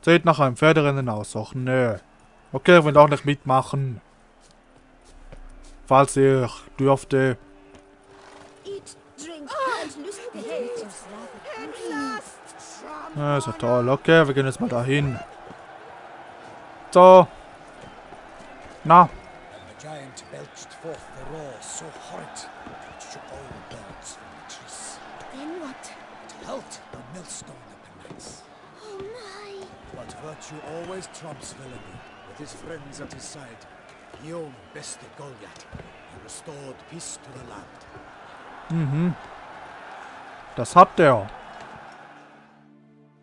Sieht nach einem Pferderennen aus. Och nö. Okay, ich will auch nicht mitmachen. Falls ich dürfte. Ja, ist ja toll. Okay, wir gehen jetzt mal dahin. So. Na. But virtue always trumps villainy. With his friends at his side, Guillaume bested Goliath and restored peace to the land. Das hat der.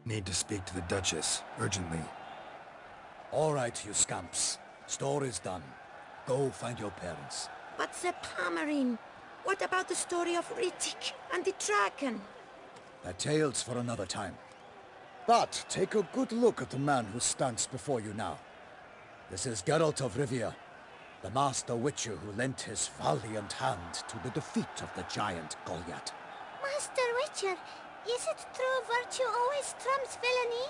Need to speak to the Duchess, urgently. All right, you scamps. Story's done. Go find your parents. But the Temerien, what about the story of Rittik and the dragon? They're tales for another time. But take a good look at the man who stands before you now. This is Geralt of Rivia, the master witcher who lent his valiant hand to the defeat of the giant Goliath. Master Witcher, is it true virtue always trumps villainy?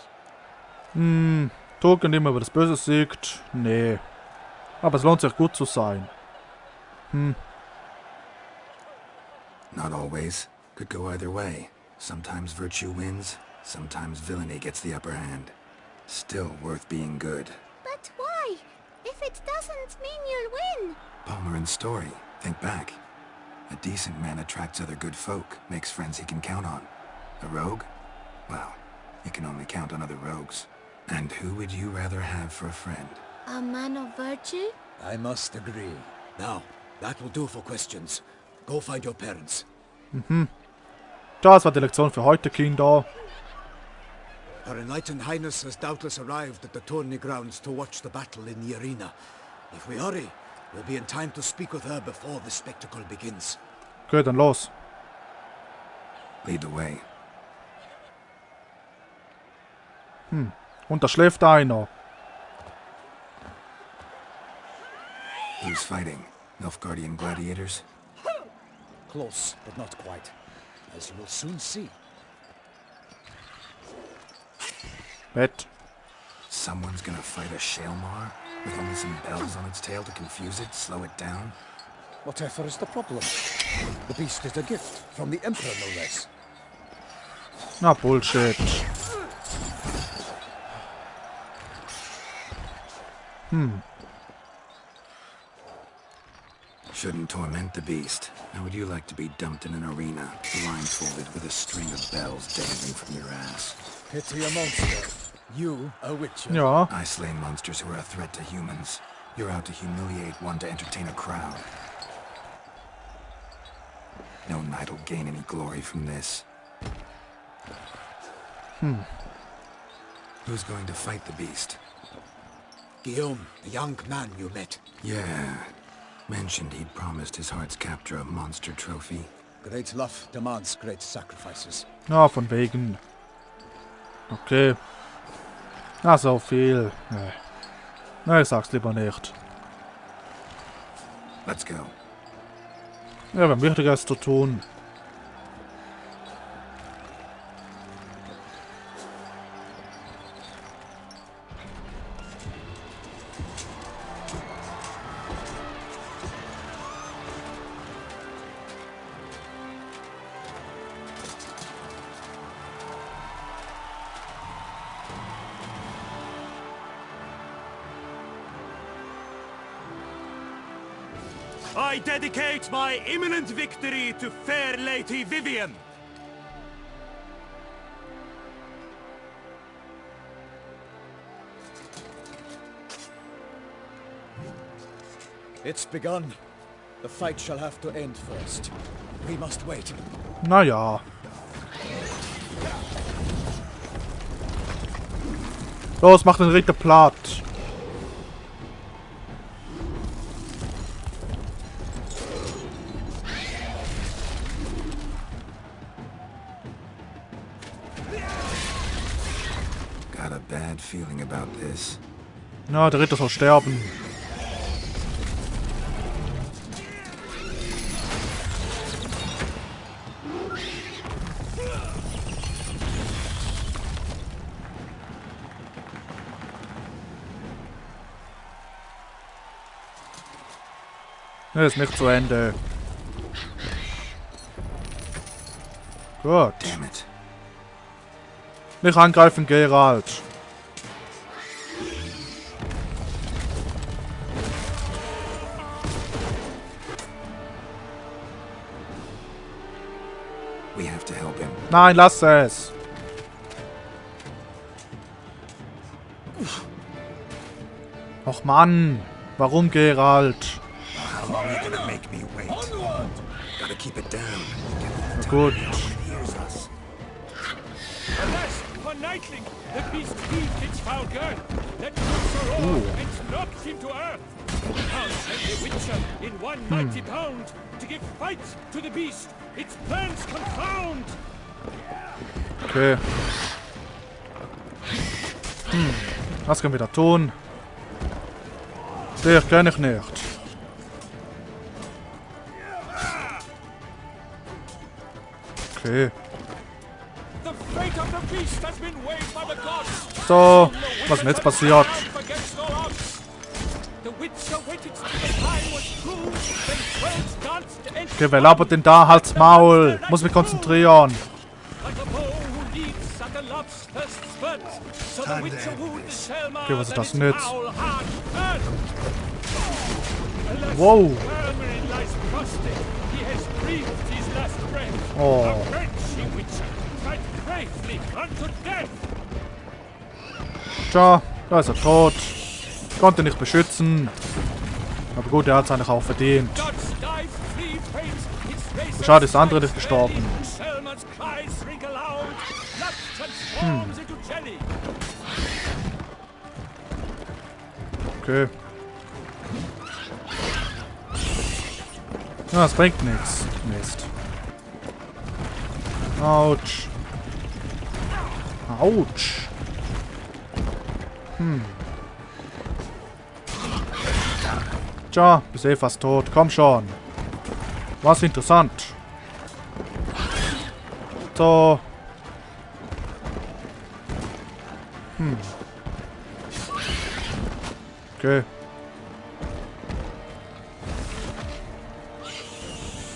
Tolkien immer über das Böse siegt. Nee. Aber es lohnt sich gut zu sein. Not always. Could go either way. Sometimes virtue wins, sometimes villainy gets the upper hand. Still worth being good. But why? If it doesn't mean you'll win. Palmerin's story. Think back. A decent man attracts other good folk, makes friends he can count on. A rogue? Well, he can only count on other rogues. And who would you rather have for a friend? A man of virtue? I must agree. Now, that will do for questions. Go find your parents. Das war die Lektion für heute, Kinder. Her Enlightened Highness has doubtless arrived at the tourney grounds to watch the battle in the arena. If we hurry, we'll be in time to speak with her before the spectacle begins. Okay, dann los. Lead the way. Und da schläft einer. Who's fighting? Nilfgaardian gladiators? Close, but not quite. As you will soon see. Bett. Someone's gonna fight a Shaelmar? With only some bells on its tail to confuse it, slow it down? Whatever is the problem? The beast is a gift from the Emperor, no less. Na, Bullshit. Shouldn't torment the beast. How would you like to be dumped in an arena, blindfolded with a string of bells dangling from your ass? Pity a monster. You, a witcher. Ja. I slay monsters who are a threat to humans. You're out to humiliate one to entertain a crowd. No knight will gain any glory from this. Who's going to fight the beast? Guillaume, the young man you met. Yeah. Mentioned he'd promised his heart's captor a monster trophy. Great love demands great sacrifices. Ja, von wegen. Okay. Na, so viel. Nee. Na, ich sag's lieber nicht. Let's go. Ja, wir haben Wichtigeres zu tun. I dedicate my imminent victory to fair Lady Vivian. It's begun. The fight shall have to end first. We must wait. Naja. Los, mach den Ritter platt. Got a bad feeling about this. Na, der Ritter soll sterben. Ne, ist nicht zu Ende. Gut. Damn it. Nicht angreifen, Geralt. We have to help him. Nein, lass es. Och Mann. Warum, Geralt? How long are you gonna make me wait? Gotta keep it down. Na gut. Here's us. Alas, von Nightling, the beast heaved its foul girth, let loose a roar, and knocked him to earth. Now send the Witcher in one mighty bound to give fight to the beast, its plans confound. Okay. Was können wir da tun? Dich kenne ich nicht. Okay. The fate of the beast has been weighed by the gods. So, was ist denn jetzt passiert? Against all odds. The Witcher waited till the time was true, then 12 danced and Okay, wer labert denn da? Halt's Maul! Muss mich konzentrieren. like a bow who leaps at the love's first spurt. So the Witcher wooed the Selma, Okay, was ist then das its denn jetzt? foul heart hurt. Alas, Wow. Temerien lies prostrate. He has breathed his last breath. Oh. Avenge, ye Witcher, fight bravely unto death. Tja, da ist er tot. Konnte nicht beschützen. Aber gut, er hat es eigentlich auch verdient. Gods dive, flee, faint, its face Schade, ist der andere nicht gestorben. Selma's cries ring aloud. Blood transforms into jelly. Okay. Ja, das bringt nichts. Mist. Autsch. Autsch. Tja, bist eh fast tot. Komm schon. Was interessant. So. Okay.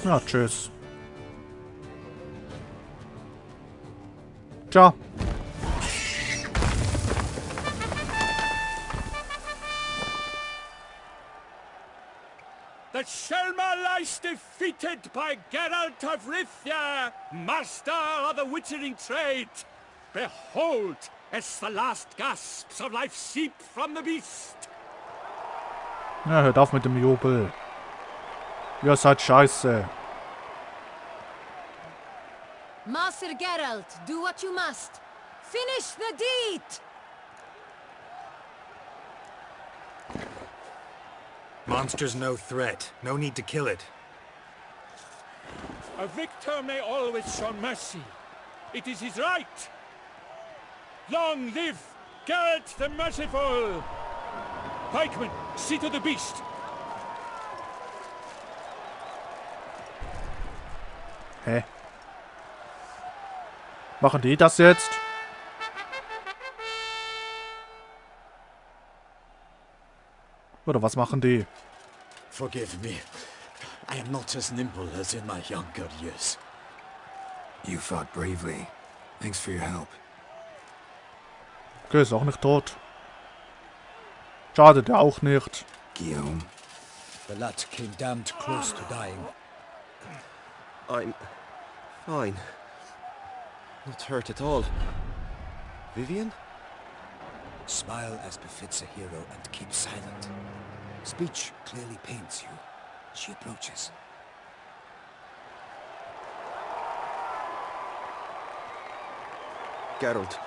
Ja, tschüss. Tja. The Selma lies defeated by Geralt of Rivia, master of the witchering trade. Behold, as the last gasps of life seep from the beast. Ja, hört auf mit dem Jubel. Ihr seid scheiße. Master Geralt, do what you must. Finish the deed! Monster's no threat. No need to kill it. A victor may always show mercy. It is his right. Long live Geralt the Merciful! Pikemen, see to the beast. Hä? Machen die das jetzt? Oder was machen die? Forgive me. I am not as nimble as in my younger years. You fought bravely. Thanks for your help. Okay, ist auch nicht tot. Schade, der auch nicht. Guillaume. The lad came damned close to dying. I'm fine. Not hurt at all. Vivian? Smile as befits a hero and keep silent. Speech clearly paints you. She approaches. Geralt.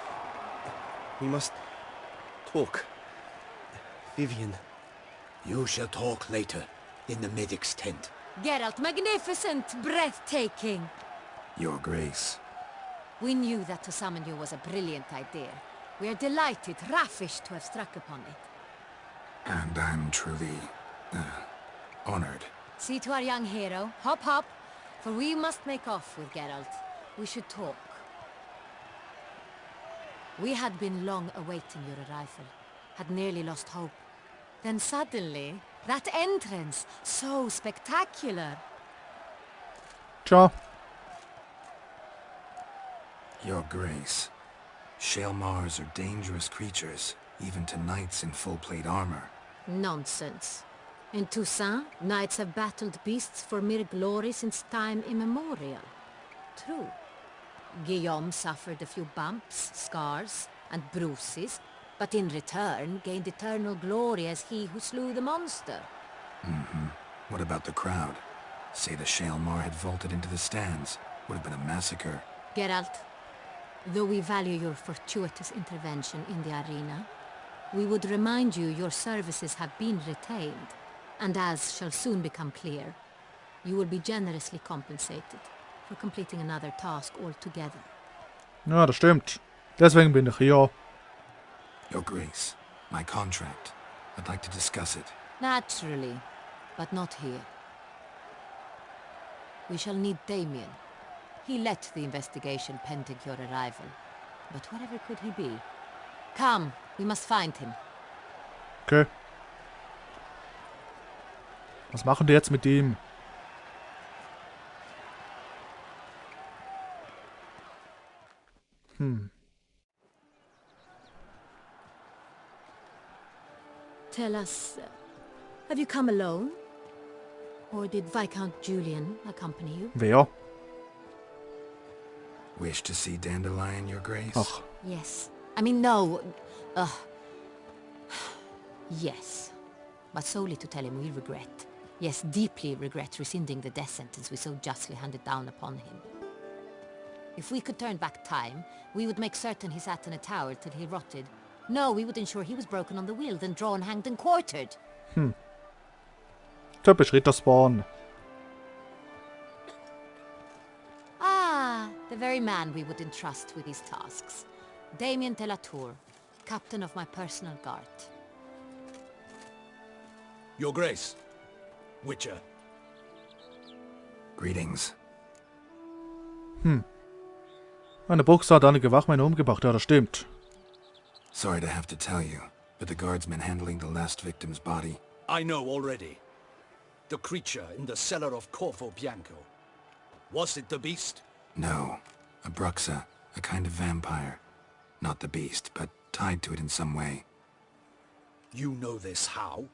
We must talk. Vivian. You shall talk later, in the medic's tent. Geralt, magnificent, breathtaking. Your Grace. We knew that to summon you was a brilliant idea. We are delighted, ravished to have struck upon it. And I'm truly, honored. See to our young hero. Hop, hop. For we must make off with Geralt. We should talk. We had been long awaiting your arrival. Had nearly lost hope. Then suddenly, That entrance, so spectacular. Tja. Your Grace. Shaelmars are dangerous creatures, even to knights in full plate armor. Nonsense. In Toussaint, knights have battled beasts for mere glory since time immemorial. True. Guillaume suffered a few bumps, scars, and bruises, but in return gained eternal glory as he who slew the monster. What about the crowd? Say the Shaelmar had vaulted into the stands. Would have been a massacre. Geralt, though we value your fortuitous intervention in the arena, we would remind you your services have been retained, and as shall soon become clear, you will be generously compensated for completing another task altogether. Ja, das stimmt. Deswegen bin ich hier. Your Grace, my contract. I'd like to discuss it. Naturally, but not here. We shall need Damien. He led the investigation pending your arrival. But whatever could he be? Come, we must find him. Okay. Was machen die jetzt mit ihm? Tell us, have you come alone? Or did Viscount Julian accompany you? Wer? Wish to see Dandelion, Your Grace? Ach, Yes. I mean, no. Yes. But solely to tell him we regret. Yes, deeply regret rescinding the death sentence we so justly handed down upon him. If we could turn back time, we would make certain he sat in a tower till he rotted. No, we would ensure he was broken on the wheel, then drawn, hanged, and quartered. typisch Ritterspawn. Ah, the very man we would entrust with these tasks. Damien de la Tour, captain of my personal guard. Your Grace. Witcher. Greetings. Eine Buchse hat einige Wachmänner umgebracht, ja, das stimmt. Sorry to have to tell you, but the guardsman handling the last victim's body... I know already. The creature in the cellar of Corvo Bianco. Was it the beast? No. A Bruxa, a kind of vampire. Not the beast, but tied to it in some way. You know this how?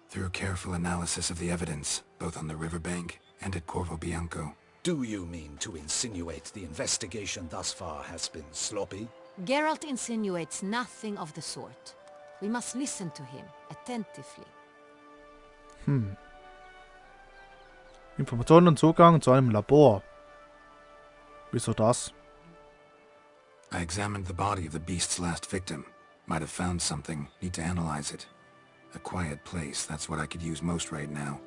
Through careful analysis of the evidence, both on the riverbank and at Corvo Bianco. Do you mean to insinuate the investigation thus far has been sloppy? Geralt insinuates nothing of the sort. We must listen to him attentively. Informationen und Zugang zu einem Labor. Wieso das? I examined the body of the beast's last victim. Might have found something. Need to analyze it. A quiet place, that's what I could use most right now.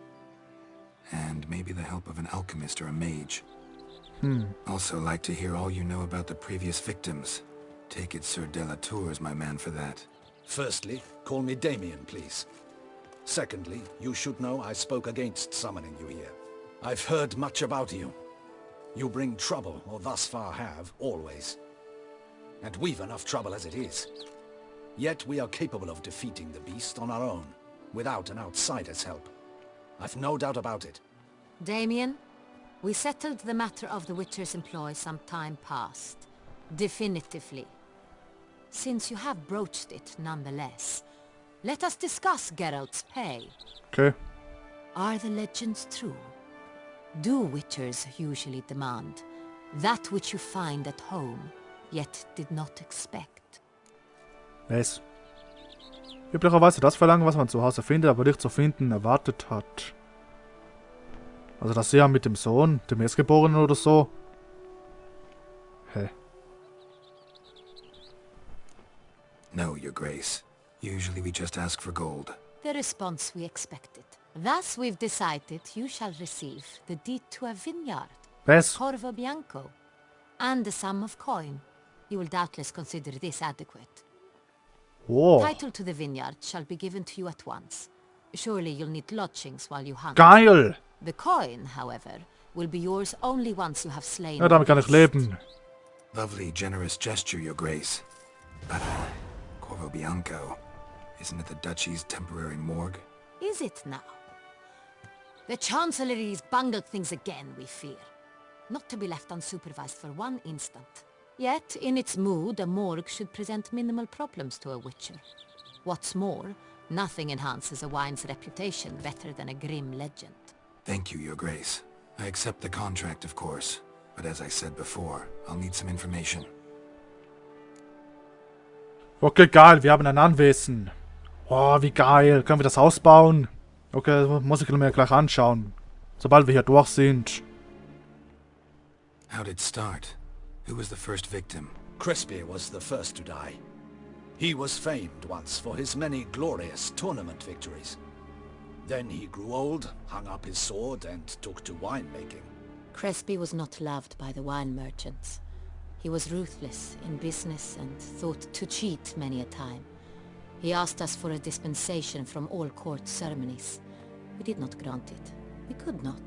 And maybe the help of an alchemist or a mage. Also like to hear all you know about the previous victims. Take it Sir de la Tour is my man for that. Firstly, call me Damien, please. Secondly, you should know I spoke against summoning you here. I've heard much about you. You bring trouble, or thus far have, always. And we've enough trouble as it is. Yet we are capable of defeating the beast on our own, without an outsider's help. I've no doubt about it. Damien, we settled the matter of the Witcher's employ some time past. Definitively. Since you have broached it nonetheless, let us discuss Geralt's pay. Okay. Are the legends true? Do Witchers usually demand that which you find at home, yet did not expect? Was? Üblicherweise das verlangen, was man zu Hause findet, aber nicht zu finden erwartet hat. Also das ja mit dem Sohn, dem Erstgeborenen oder so. Hä? No, Your Grace. Usually we just ask for gold. The response we expected. Thus we've decided you shall receive the deed to a vineyard, Was? Corvo Bianco, and a sum of coin. You will doubtless consider this adequate. Oh. Title to the vineyard shall be given to you at once. Surely you'll need lodgings while you hunt. Geil! The coin, however, will be yours only once you have slain Ja, damit kann ich the beast. leben. Lovely, generous gesture, Your Grace. But, Corvo Bianco, isn't it the Duchy's temporary morgue? Is it now? The Chancellery's bungled things again, we fear. Not to be left unsupervised for one instant. Yet, in its mood, a morgue should present minimal problems to a witcher. What's more, nothing enhances a wine's reputation better than a grim legend. Thank you, Your Grace. I accept the contract, of course. But as I said before, I'll need some information. Okay, geil, wir haben ein Anwesen. Oh, wie geil. Können wir das Haus bauen? Okay, das muss ich mir gleich anschauen. Sobald wir hier durch sind. How did it start? Who was the first victim? Crespi was the first to die. He was famed once for his many glorious tournament victories. Then he grew old, hung up his sword, and took to winemaking. Crespi was not loved by the wine merchants. He was ruthless in business and thought to cheat many a time. He asked us for a dispensation from all court ceremonies. We did not grant it. We could not.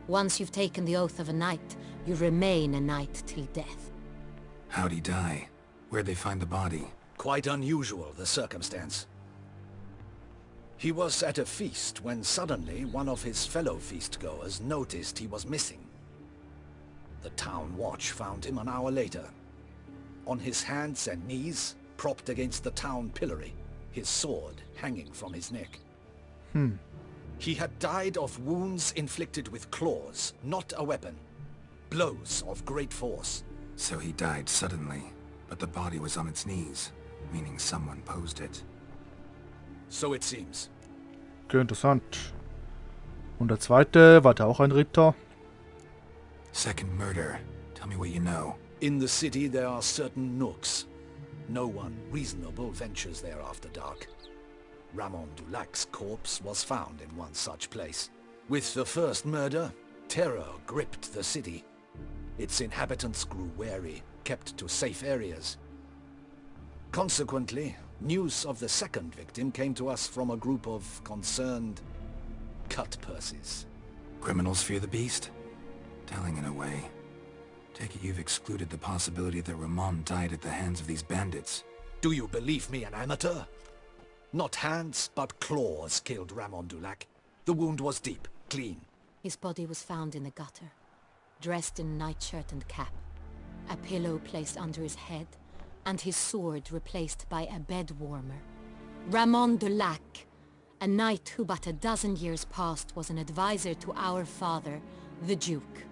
Once you've taken the oath of a knight, you remain a knight till death. How'd he die? Where'd they find the body? Quite unusual, the circumstance. He was at a feast when suddenly one of his fellow feastgoers noticed he was missing. The town watch found him an hour later. On his hands and knees, propped against the town pillory, his sword hanging from his neck. He had died of wounds inflicted with claws, not a weapon. Blows of great force. So he died suddenly, but the body was on its knees, meaning someone posed it. So it seems. Okay, interessant. Und der zweite, war der auch ein Ritter? Second murder. Tell me what you know. In the city there are certain nooks. No one reasonable ventures there after dark. Ramon Dulac's corpse was found in one such place. With the first murder, terror gripped the city. Its inhabitants grew wary, kept to safe areas. Consequently, news of the second victim came to us from a group of concerned cut-purses. Criminals fear the beast? Telling in a way. Take it you've excluded the possibility that Ramon died at the hands of these bandits. Do you believe me an amateur? Not hands, but claws killed Ramon Dulac. The wound was deep, clean. His body was found in the gutter, dressed in nightshirt and cap, a pillow placed under his head, and his sword replaced by a bed warmer. Ramon Dulac, a knight who but a dozen years past was an advisor to our father, the Duke.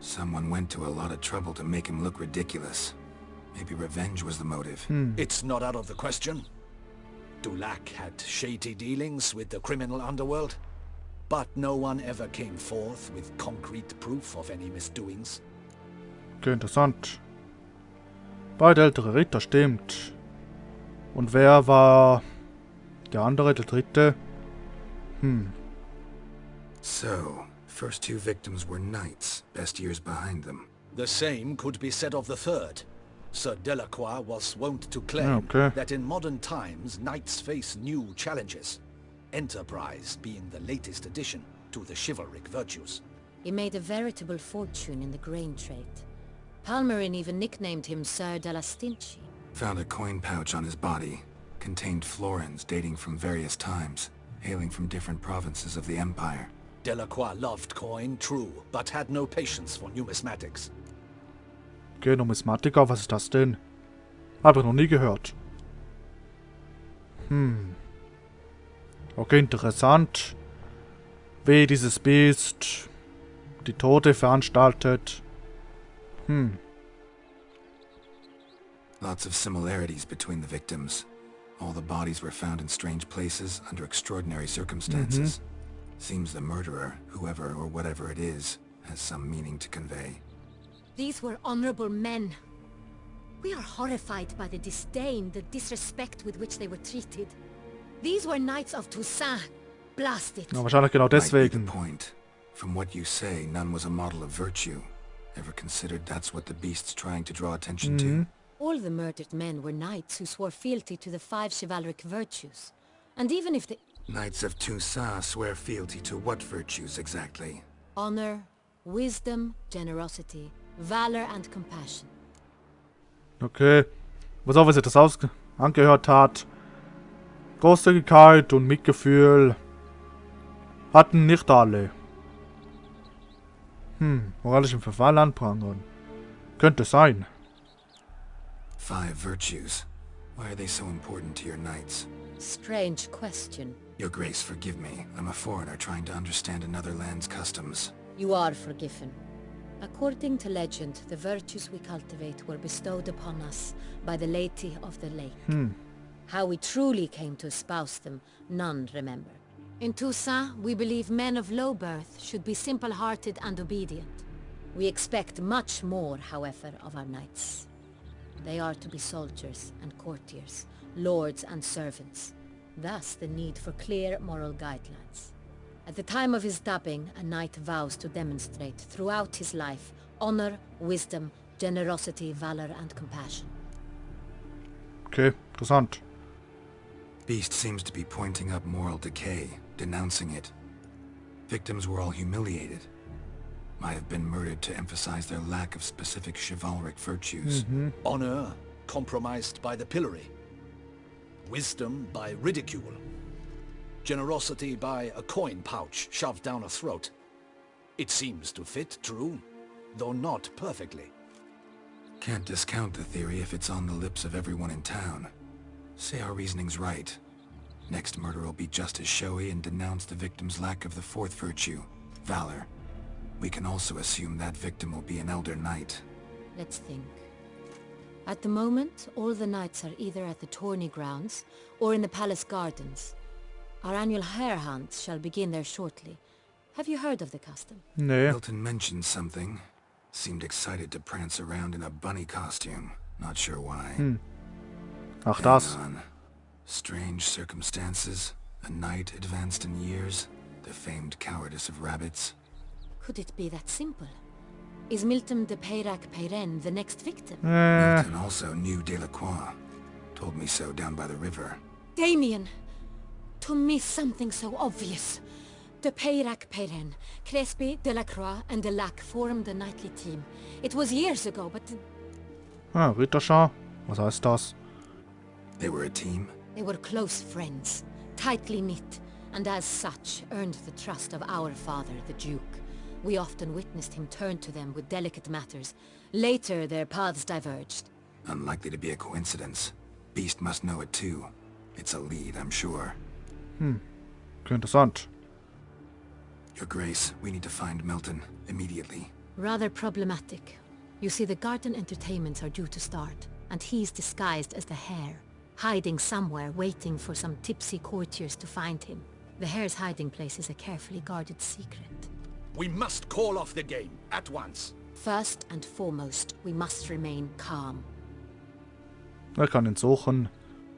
Someone went to a lot of trouble to make him look ridiculous. Maybe revenge was the motive. It's not out of the question. Dulac had shady dealings with the criminal underworld, but no one ever came forth with concrete proof of any misdoings. Okay, interessant. Beide ältere Ritter, stimmt. Und wer war der andere, der dritte? So, first two victims were knights, best years behind them. The same could be said of the third. Sir Delacroix was wont to claim that in modern times knights face new challenges, enterprise being the latest addition to the chivalric virtues. He made a veritable fortune in the grain trade. Palmerin even nicknamed him Sir de la Stinchi. Found a coin pouch on his body. Contained florins dating from various times, hailing from different provinces of the Empire. Delacroix loved coin, true, but had no patience for numismatics. Okay, Numismatiker, was ist das denn? Habe ich noch nie gehört. Okay, interessant. Wie dieses Biest die Tote veranstaltet. Lots of similarities between the victims. All the bodies were found in strange places under extraordinary circumstances. Seems the murderer, whoever or whatever it is, has some meaning to convey. These were honorable men. We are horrified by the disdain, the disrespect with which they were treated. These were knights of Toussaint. Blast it. Ja, wahrscheinlich genau Might be the deswegen. point. From what you say, none was a model of virtue. Ever considered that's what the beast's trying to draw attention to? All the murdered men were knights who swore fealty to the 5 chivalric virtues. And even if the Knights of Toussaint swear fealty to what virtues exactly? honor, wisdom, generosity, valor and compassion. Okay. Was auch, wie sich das angehört hat. Großzügigkeit und Mitgefühl. Hatten nicht alle. Moralischen Verfall anprangern. Könnte sein. 5 virtues. Why are they so important to your knights? Strange question. Your Grace, forgive me. I'm a foreigner trying to understand another land's customs. You are forgiven. According to legend, the virtues we cultivate were bestowed upon us by the Lady of the Lake. How we truly came to espouse them, none remember. In Toussaint, we believe men of low birth should be simple-hearted and obedient. We expect much more, however, of our knights. They are to be soldiers and courtiers, lords and servants. Thus the need for clear moral guidelines. At the time of his dubbing, a knight vows to demonstrate throughout his life honor, wisdom, generosity, valor and compassion. Okay, interessant. Biest seems to be pointing up moral decay, denouncing it. Victims were all humiliated. Might have been murdered to emphasize their lack of specific chivalric virtues. Honor compromised by the pillory. Wisdom by ridicule. Generosity by a coin pouch shoved down a throat. It seems to fit, true, though not perfectly. Can't discount the theory if it's on the lips of everyone in town. Say our reasoning's right. Next murder will be just as showy and denounce the victim's lack of the 4th virtue, valor. We can also assume that victim will be an elder knight. Let's think. At the moment, all the knights are either at the tourney grounds or in the palace gardens. Our annual hare hunt shall begin there shortly. Have you heard of the custom? Nee. Milton mentioned something. Seemed excited to prance around in a bunny costume. Not sure why. Ach, das. Hang on. Strange circumstances. A knight advanced in years. The famed cowardice of rabbits. Could it be that simple? Is Milton de Peyrac-Peyren the next victim? Milton also knew Delacroix. Told me so down by the river. Damien! To miss something so obvious. De Peyrac-Peyren, Crespi, Delacroix and Delac formed a knightly team. It was years ago, but... Ritterschar? Was heißt das? They were a team? They were close friends, tightly knit, and as such earned the trust of our father, the Duke. We often witnessed him turn to them with delicate matters. Later, their paths diverged. Unlikely to be a coincidence. Biest must know it too. It's a lead, I'm sure. Interessant. Your Grace, we need to find Milton, immediately. Rather problematic. You see, the garden entertainments are due to start, and he's disguised as the hare, hiding somewhere, waiting for some tipsy courtiers to find him. The hare's hiding place is a carefully guarded secret. We must call off the game, at once. First and foremost, we must remain calm. Kann ihn suchen.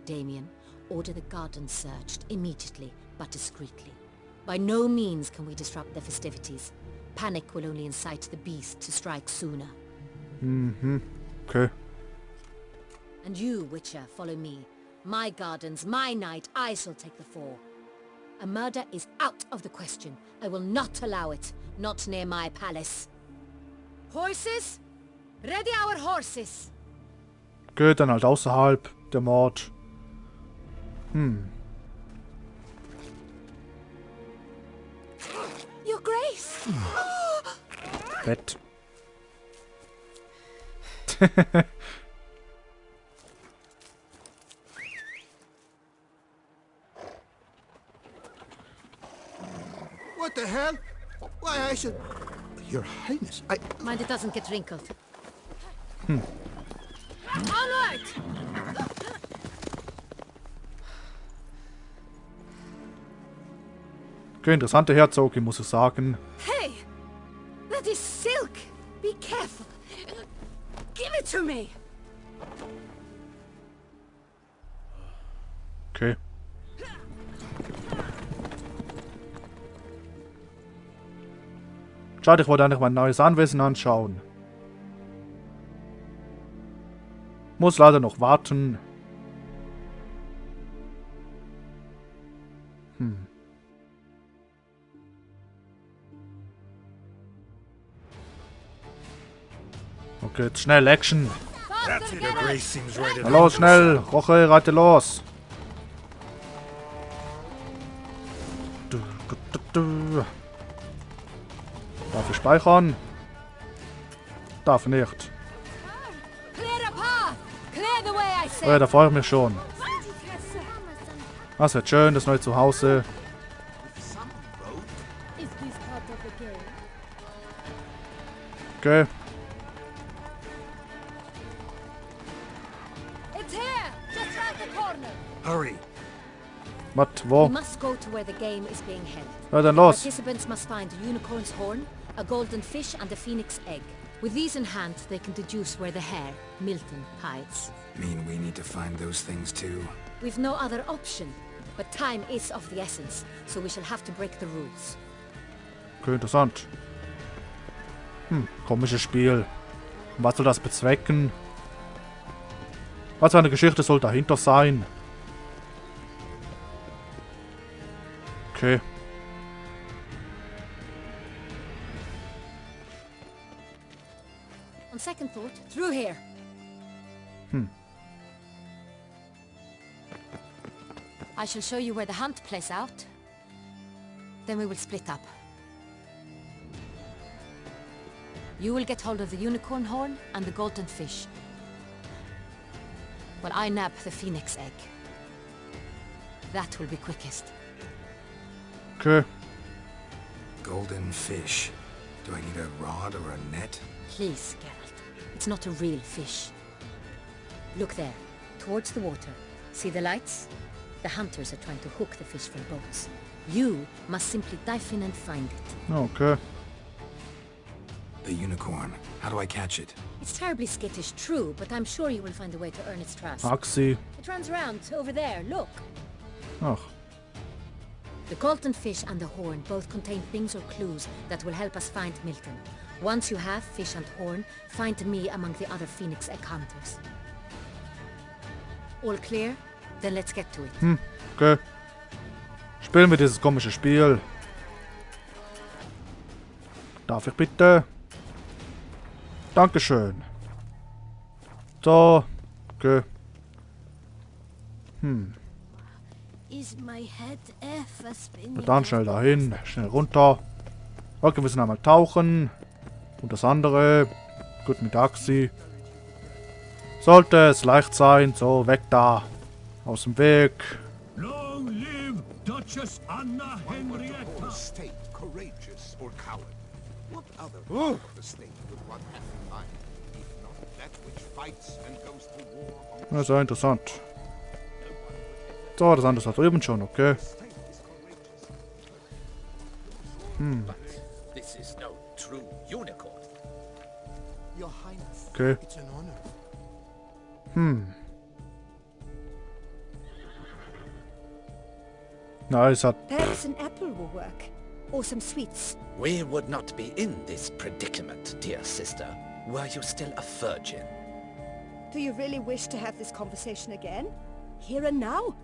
Damien, order the garden searched immediately, but discreetly. By no means can we disrupt the festivities. Panic will only incite the beast to strike sooner. Okay. And you, Witcher, follow me. My gardens, my night, I shall take the fall. A murder is out of the question. I will not allow it. Not near my palace. Horses? Ready our horses! Geht dann halt außerhalb der Mord. Your Grace! Bett. What the hell? Why, I should... Your Highness, I... Mind it doesn't get wrinkled. Onward! Okay, interessante Herzogin, muss ich sagen. Hey! That is silk! Be careful! Give it to me! Okay. Schade, ich wollte eigentlich mein neues Anwesen anschauen. Muss leider noch warten. Okay, jetzt schnell Action. Your Grace seems right Na los, schnell. Roche, reite los. Darf ich speichern? Darf nicht. Oh ja, da freue ich mich schon. Das wird schön, das neue Zuhause. Okay. Hurry. Was? Wo? We must go to where the game is being held. Ja, dann los. Participants must find a unicorn's horn, a golden fish, and a phoenix egg. With these in hand, they can deduce where the hare, Milton, hides. Mean we need to find those things too? We've no other option, but time is of the essence, so we shall have to break the rules. Okay, interessant. Komisches Spiel. Und was soll das bezwecken? Was für eine Geschichte soll dahinter sein? Okay. On second thought, through here. I shall show you where the hunt plays out. Then we will split up. You will get hold of the unicorn horn and the golden fish, while I nab the phoenix egg. That will be quickest. Okay. Golden fish. Do I need a rod or a net? Please, Geralt. It's not a real fish. Look there, towards the water. See the lights? The hunters are trying to hook the fish from boats. You must simply dive in and find it. Okay. The unicorn. How do I catch it? It's terribly skittish, true, but I'm sure you will find a way to earn its trust. Axi. It runs around, over there, look. Ach. The golden fish and the horn both contain things or clues that will help us find Milton. Once you have fish and horn, find me among the other phoenix egg hunters. All clear? Then let's get to it. Okay. Spielen wir dieses komische Spiel. Darf ich bitte? Dankeschön. So. Okay. Und dann schnell dahin. Schnell runter. Okay, wir müssen einmal tauchen. Und das andere. Gut mit Axi. Sollte es leicht sein. So, weg da. Aus dem Weg. Long live Duchess Anna Henrietta! State, courageous or coward? What other part of the state would one have in mind, if not that which fights and goes to war on Das ist ja interessant. So, das andere ist da drüben schon, okay. This is no true unicorn. Your Highness? Okay. It's an honor. Na, es hat... Perhaps an apple will work. Or some sweets. We would not be in this predicament, dear sister, were you still a virgin. Do you really wish to have this conversation again? Here and now?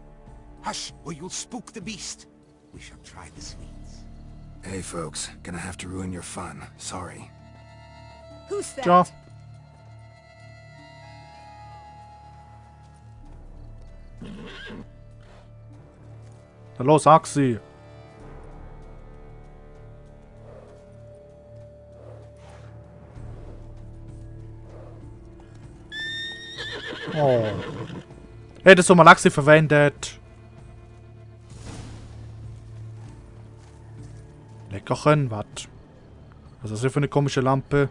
Hush, or you'll spook the beast. We shall try the sweets. Hey folks, gonna have to ruin your fun. Sorry. Who's that? Tja. Na los, Axi. Oh. Hättest du mal Axi verwendet. Leckerchen, was? Was ist das hier für eine komische Lampe?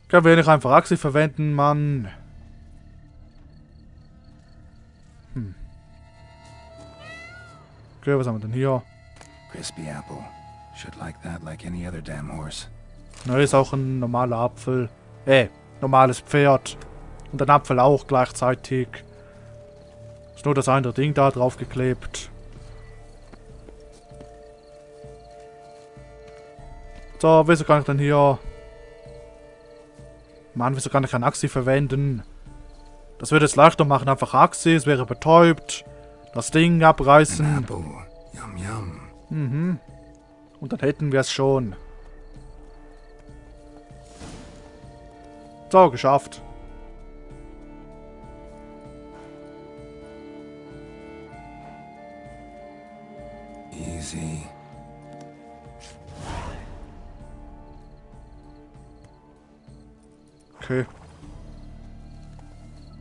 Kann wir nicht einfach Axi verwenden, Mann? Okay, was haben wir denn hier? Crispy apple. Should like that like any other damn horse. Na, ist auch ein normaler Apfel. Normales Pferd. Und ein Apfel auch gleichzeitig. Ist nur das andere Ding da draufgeklebt. So, wieso kann ich denn hier... Mann, wieso kann ich kein Axi verwenden? Das würde es leichter machen, einfach Axi, es wäre betäubt. Das Ding An abreißen. apple. Yum yum. Und dann hätten wir es schon. So, geschafft. okay.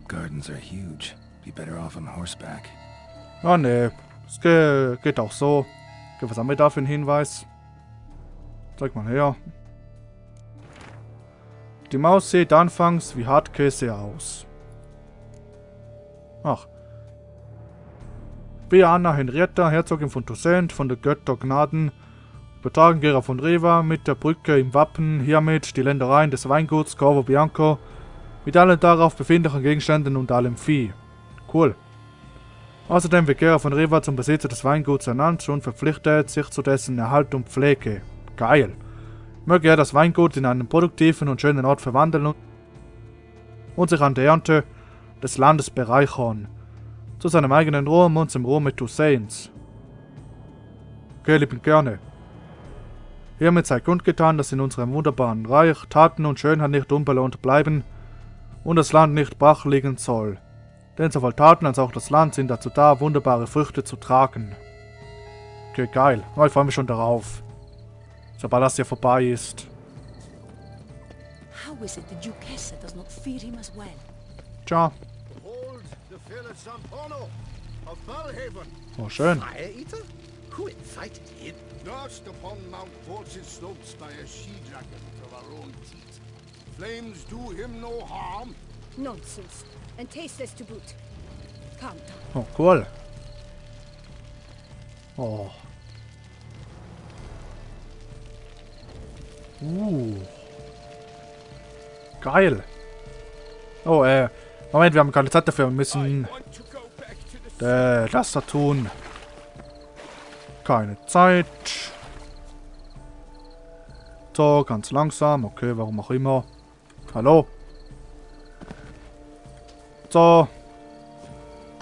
Gardens are huge. Be better off on horseback. Ah, nee. Es geht auch so. Okay, was haben wir da für einen Hinweis? Zeig mal her. Die Maus sieht anfangs wie Hartkäse aus. Ach. Beana Henrietta, Herzogin von Toussaint, von der Götter Gnaden, Betragengerer von Reva, mit der Brücke im Wappen, hiermit die Ländereien des Weinguts Corvo Bianco, mit allen darauf befindlichen Gegenständen und allem Vieh. Cool. Außerdem wird Gera von Reva zum Besitzer des Weinguts ernannt und verpflichtet sich zu dessen Erhalt und Pflege. Geil. Möge er das Weingut in einen produktiven und schönen Ort verwandeln und sich an der Ernte des Landes bereichern. Zu seinem eigenen Ruhm und zum Ruhm mit Toussaints. Okay, lieben gerne. Hiermit sei kundgetan, dass in unserem wunderbaren Reich Taten und Schönheit nicht unbelohnt bleiben und das Land nicht brach liegen soll. Denn sowohl Taten als auch das Land sind dazu da, wunderbare Früchte zu tragen. Okay, geil. Oh, ich freue mich schon darauf. Sobald das hier vorbei ist. How is it the Duchessa does not fear him as well? Tja. Behold the fearless Sampono of Valhaven. Oh, schön. Fire Eater? Who invited him? Nursed upon Mount Fort's slopes by a she-dragon of our own teeth. Flames do him no harm. Nonsense. And tasteless to boot. Come. Oh, cool. Oh. Geil. Oh, Moment, wir haben keine Zeit dafür. Wir müssen das da tun. Keine Zeit. So, ganz langsam. Okay, warum auch immer. Hallo. So.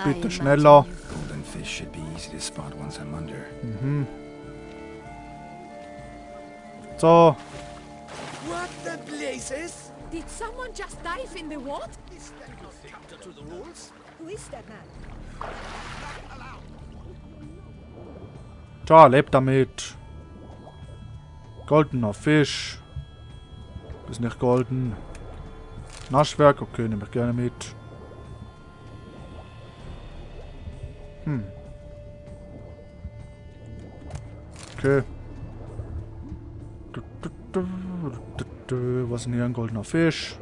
Bitte schneller. Golden fish should be easy to spot once I'm under. Mhm. So. What the blazes? Did someone just dive in the what? Is that not counter to the rules? Who is that man? Tja, lebt damit. Goldener Fisch. Ist nicht golden. Naschwerk, okay, nehme ich gerne mit. Okay. Was ist denn hier ein goldener Fisch?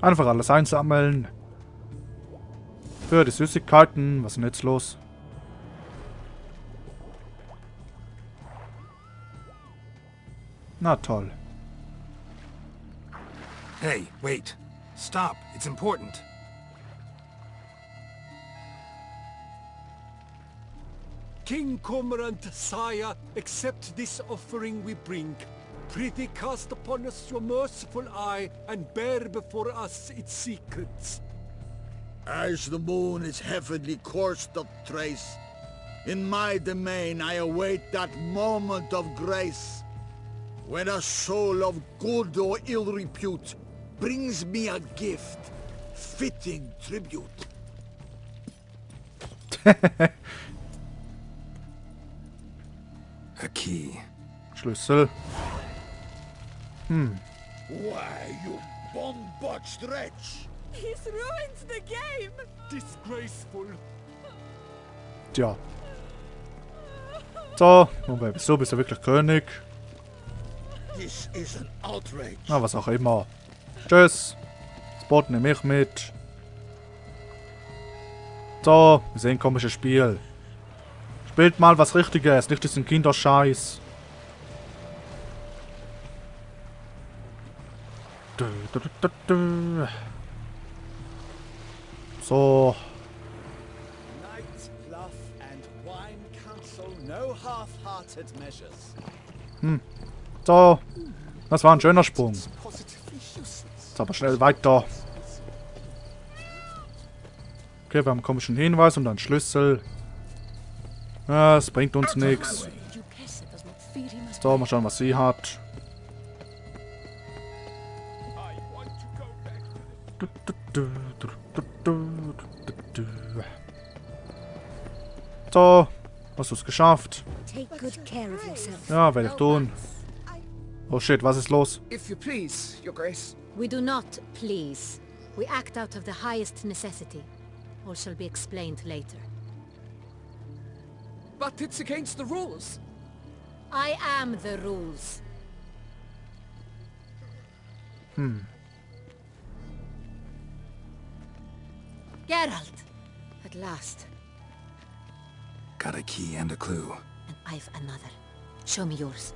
Einfach alles einsammeln. Für die Süßigkeiten. Was ist denn jetzt los? Na toll. Hey, wait. Stop. It's important. King Cormorant, sire, accept this offering we bring. Prithee cast upon us your merciful eye, and bear before us its secrets. As the moon its heavenly course doth trace, in my domain I await that moment of grace, when a soul of good or ill repute brings me a gift, fitting tribute. A key. Schlüssel. Why, you bomb-botched wretch! He's ruined the game! Disgraceful. Tja. So, und wer bist du? Bist du wirklich König? This is an outrage. Na, was auch immer. Tschüss. Das Boot nehme ich mit. So, wir sehen ein komisches Spiel. Spielt mal was Richtiges, nicht diesen Kinderscheiß. So. Knights bluff and wine counsel no half-hearted measures. So. Das war ein schöner Sprung. Jetzt aber schnell weiter. Okay, wir haben einen komischen Hinweis und einen Schlüssel. Ja, es bringt uns nichts. So, mal schauen, was sie hat. So, hast du es geschafft? Ja, werde ich tun. Oh shit, was ist los? If you please, Your Grace. We do not please. We act out of the highest necessity. All shall be explained later. But it's against the rules. I am the rules. Geralt! At last. Got a key and a clue. And I've another. Show me yours.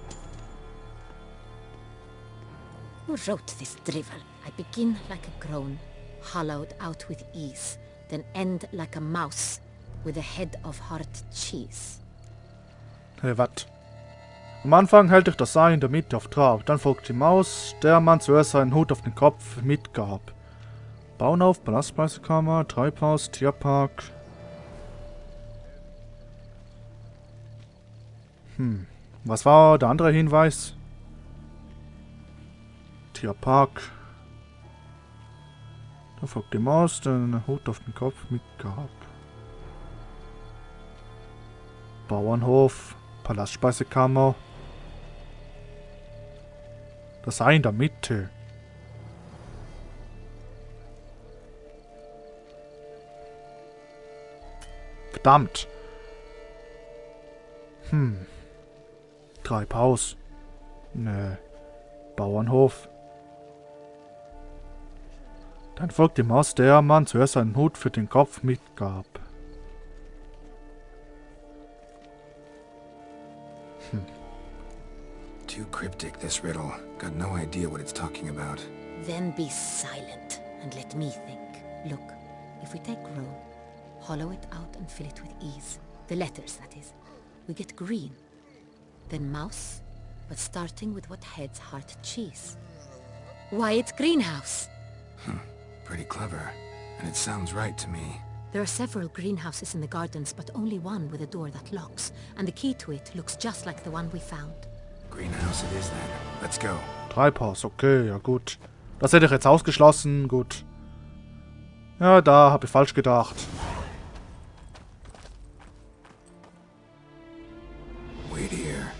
Who wrote this drivel? I begin like a groan, hollowed out with ease, then end like a mouse, with a head of hard cheese. Hey, wat? Am Anfang hält ich das Ei in der Mitte auf Trab, dann folgt die Maus, der Mann zuerst seinen Hut auf den Kopf mitgab. Bauernhof, Palastspeisekammer, Treibhaus, Tierpark. Was war der andere Hinweis? Tierpark. Da folgt die Maus, der einen Hut auf den Kopf mitgab. Bauernhof, Palastspeisekammer. Das Ei in der Mitte. Verdammt. Treibhaus. Ne. Bauernhof. Dann folgt die Maus, der Mann zuerst einen Hut für den Kopf mitgab. Too cryptic, this riddle. Got no idea what it's talking about. Then be silent and let me think. Look, if we take Rome, hollow it out and fill it with ease. The letters, that is. We get green. Then mouse, but starting with what heads heart cheese. Why, it's greenhouse. Pretty clever. And it sounds right to me. There are several greenhouses in the gardens, but only one with a door that locks. And the key to it looks just like the one we found. Greenhouse it is then. Let's go. Treibhaus, okay, ja gut. Das hätte ich jetzt ausgeschlossen, gut. Ja, da habe ich falsch gedacht. Wait here.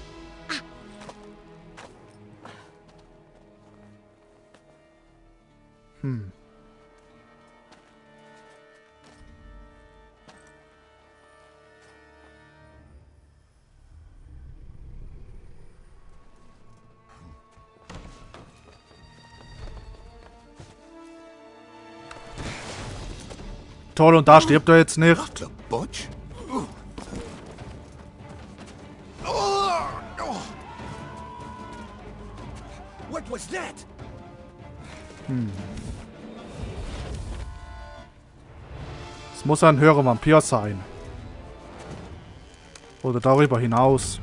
Toll, und da stirbt er jetzt nicht. The butch? What was that? Es muss ein höherer Vampir sein. Oder darüber hinaus.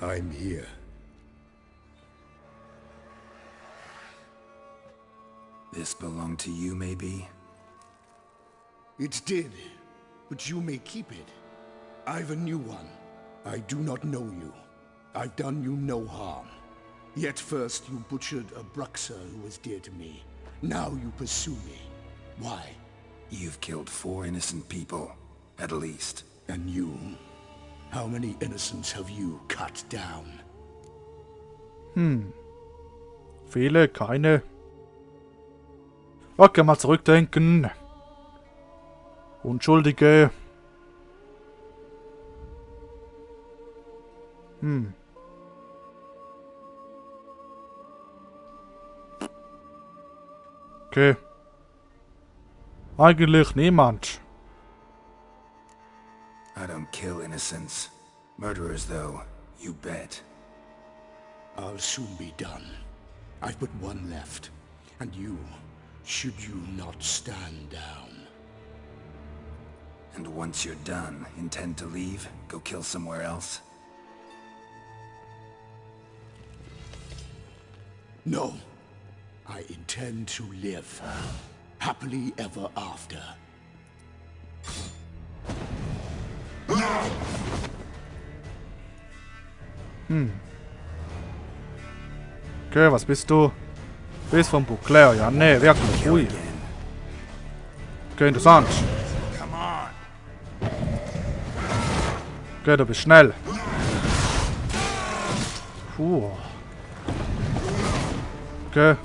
I'm here. This belonged to you, maybe? It did, but you may keep it. I've a new one. I do not know you. I've done you no harm. Yet first you butchered a Bruxer who was dear to me. Now you pursue me. Why? You've killed 4 innocent people, at least. And you? How many innocents have you cut down? Viele, keine. Okay, mal zurückdenken. Unschuldige. Okay. Eigentlich niemand. I don't kill innocents. Murderers, though, you bet. I'll soon be done. I've but one left. And you, should you not stand down. And once you're done, intend to leave? Go kill somewhere else? No. I intend to live. Happily ever after. Okay, was bist du? Biest vom Bouclair. Ja, nee, wirklich. Ui. Okay, interessant. Okay, du bist schnell. Puh. Okay.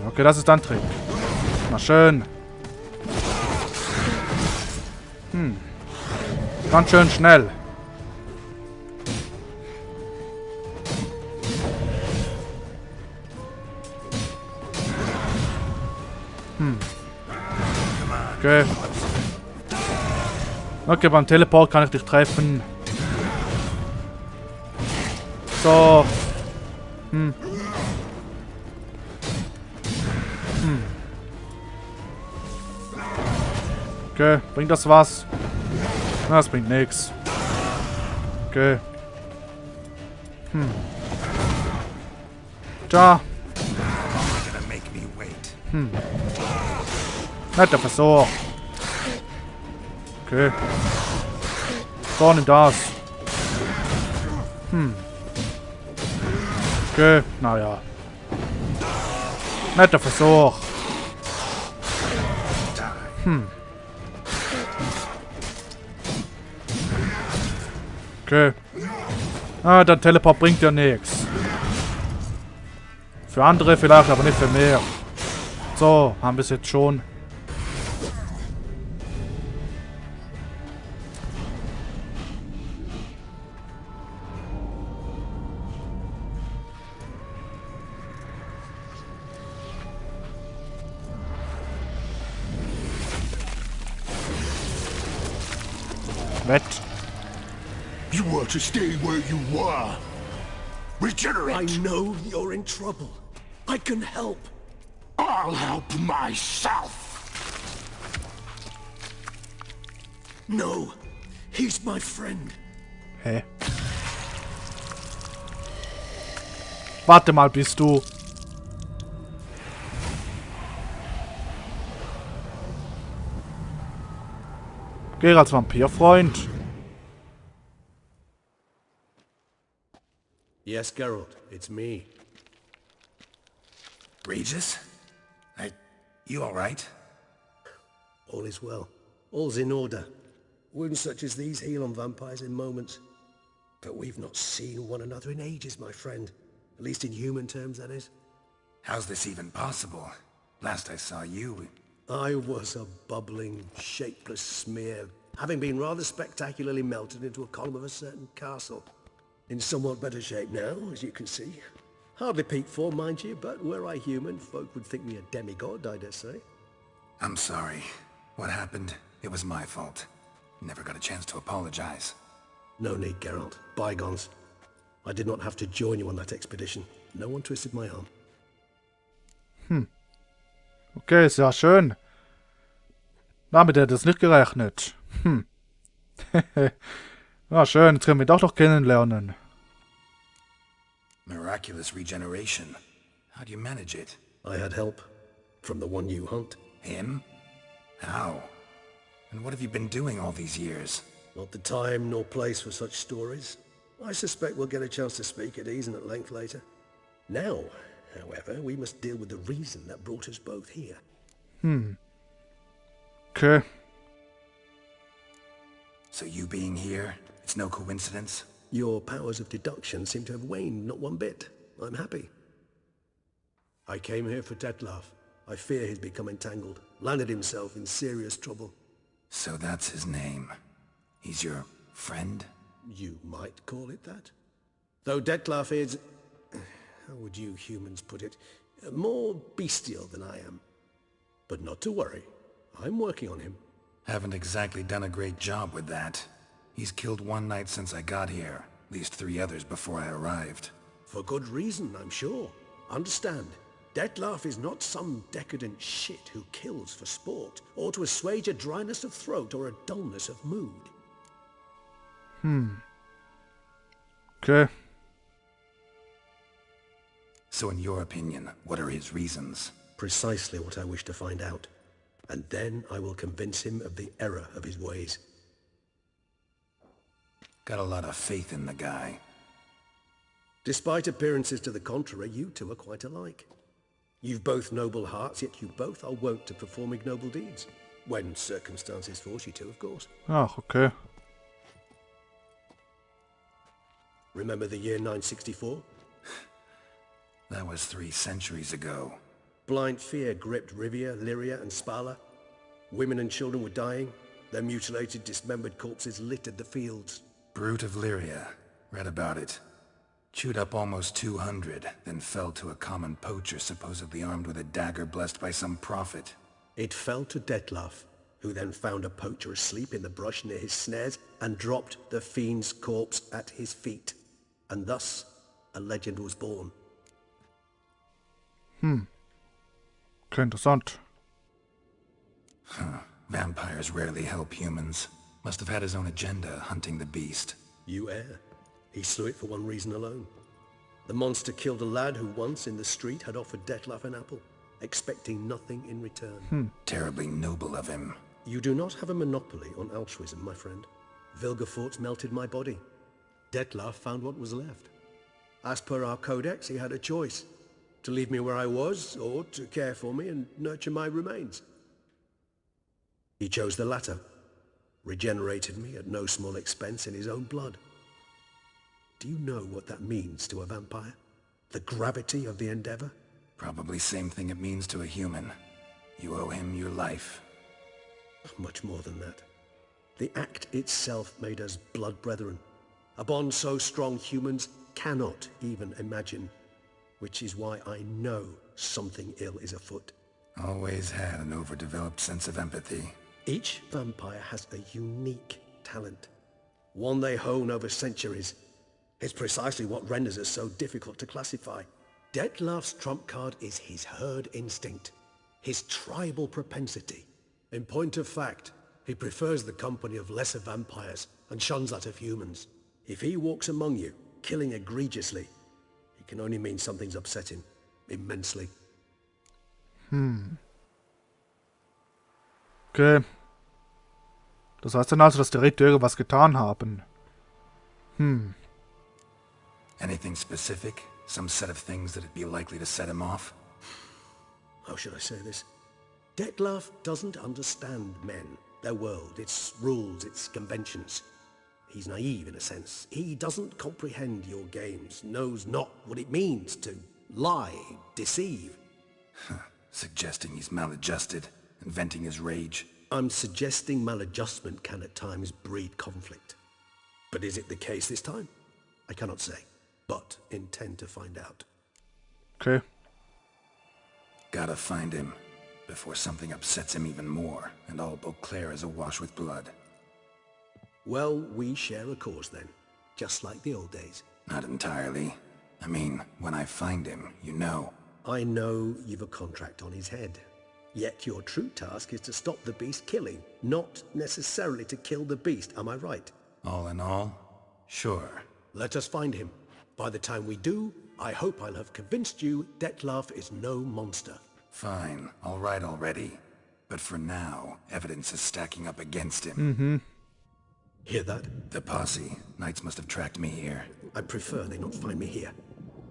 Okay, das ist dein Trick. Na schön. Ganz schön schnell. Okay. Okay, beim Teleport kann ich dich treffen. So. Okay, bringt das was? Na, das bringt nichts. Okay. Tja. Netter Versuch. Okay. So, nimm das. Okay, naja. Netter Versuch. Okay. Ah, der Teleport bringt ja nichts. Für andere vielleicht, aber nicht für mehr. So, haben wir es jetzt schon. Welt. You were to stay where you were. Regenerate. I know you're in trouble. I can help. I'll help myself. No, he's my friend. Hä? Warte mal, bist du... Geralds Vampirfreund? Yes, Geralt, it's me. Regis? You alright? All is well. All's in order. Wounds such as these heal on vampires in moments. But we've not seen one another in ages, my friend. At least in human terms, that is. How's this even possible? Last I saw you... I was a bubbling, shapeless smear, having been rather spectacularly melted into a column of a certain castle. In somewhat better shape now, as you can see. Hardly peak form, mind you, but were I human, folk would think me a demigod, I dare say. I'm sorry. What happened? It was my fault. Never got a chance to apologize. No need, Geralt. Bygones. I did not have to join you on that expedition. No one twisted my arm. Okay, ist ja schön. Damit hätte es nicht gerechnet. Ja, schön. Jetzt können wir doch noch kennenlernen. Miraculous regeneration. How do you manage it? I had help. From the one you hunt. Him? How? And what have you been doing all these years? Not the time nor place for such stories. I suspect we'll get a chance to speak at ease and at length later. Now, however, we must deal with the reason that brought us both here. Okay. So you being here, it's no coincidence? Your powers of deduction seem to have waned not one bit. I'm happy. I came here for Detlef. I fear he's become entangled, landed himself in serious trouble. So that's his name. He's your friend? You might call it that. Though Detlef is... how would you humans put it? More bestial than I am. But not to worry. I'm working on him. Haven't exactly done a great job with that. He's killed one knight since I got here. At least 3 others before I arrived. For good reason, I'm sure. Understand, Detlef is not some decadent shit who kills for sport, or to assuage a dryness of throat or a dullness of mood. Okay. So in your opinion, what are his reasons? Precisely what I wish to find out. And then I will convince him of the error of his ways. Got a lot of faith in the guy. Despite appearances to the contrary, you two are quite alike. You've both noble hearts, yet you both are wont to perform ignoble deeds. When circumstances force you to, of course. Ach, okay. Remember the year 964? That was 3 centuries ago. Blind fear gripped Rivia, Lyria, and Spala. Women and children were dying. Their mutilated, dismembered corpses littered the fields. Brute of Lyria. Read about it. Chewed up almost 200, then fell to a common poacher supposedly armed with a dagger blessed by some prophet. It fell to Detlaf, who then found a poacher asleep in the brush near his snares and dropped the fiend's corpse at his feet. And thus, a legend was born. Okay, interessant. Huh. Vampires rarely help humans. Must have had his own agenda, hunting the beast. You err. He slew it for one reason alone. The monster killed a lad who once in the street had offered Detlaf an apple, expecting nothing in return. Terribly noble of him. You do not have a monopoly on altruism, my friend. Vilgefortz melted my body. Detlaf found what was left. As per our codex, he had a choice. To leave me where I was, or to care for me and nurture my remains. He chose the latter. Regenerated me at no small expense in his own blood. Do you know what that means to a vampire? The gravity of the endeavor? Probably same thing it means to a human. You owe him your life. Much more than that. The act itself made us blood brethren. A bond so strong humans cannot even imagine. Which is why I know something ill is afoot. Always had an overdeveloped sense of empathy. Each vampire has a unique talent. One they hone over centuries. It's precisely what renders us so difficult to classify. Detlaf's trump card is his herd instinct. His tribal propensity. In point of fact, he prefers the company of lesser vampires and shuns that of humans. If he walks among you, killing egregiously, it can only mean something's upset him. Immensely. Okay. Das heißt dann also, dass die Ritter irgendwas getan haben. Anything specific? Some set of things that'd be likely to set him off? How should I say this? Detlaf doesn't understand men, their world, its rules, its conventions. He's naive in a sense. He doesn't comprehend your games, knows not what it means to lie, deceive. Suggesting he's maladjusted, and venting his rage. I'm suggesting maladjustment can at times breed conflict. But is it the case this time? I cannot say, but intend to find out. Okay. Gotta find him, before something upsets him even more, and all Beauclair is awash with blood. Well, we share a cause then, just like the old days. Not entirely. I mean, when I find him, you know. I know you've a contract on his head. Yet your true task is to stop the beast killing, not necessarily to kill the beast, am I right? All in all, sure. Let us find him. By the time we do, I hope I'll have convinced you Detlaf is no monster. Fine, all right already. But for now, evidence is stacking up against him. Hear that? The posse. Knights must have tracked me here. I prefer they not find me here.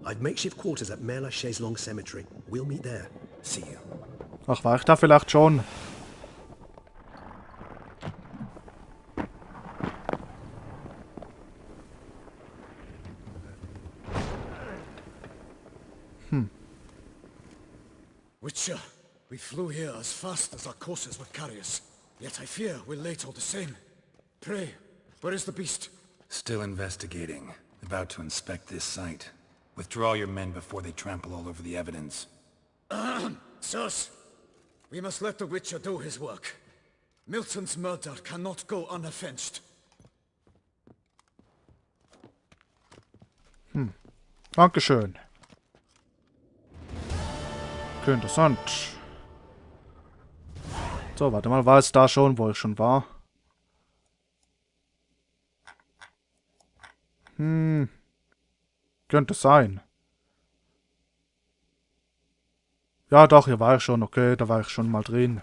I've makeshift quarters at Mère Lachaise Long Cemetery. We'll meet there. See you. Ach, war ich da vielleicht schon? Witcher, we flew here as fast as our courses would carry us. Yet I fear we're late all the same. Pray, where is the beast? Still investigating. About to inspect this site. Withdraw your men before they trample all over the evidence. Sirs, we must let the Witcher do his work. Milton's murder cannot go unavenged. Dankeschön. Okay, interessant. So, warte mal, war es da schon, wo ich schon war? Könnte sein. Ja, doch, hier war ich schon. Okay, da war ich schon mal drin.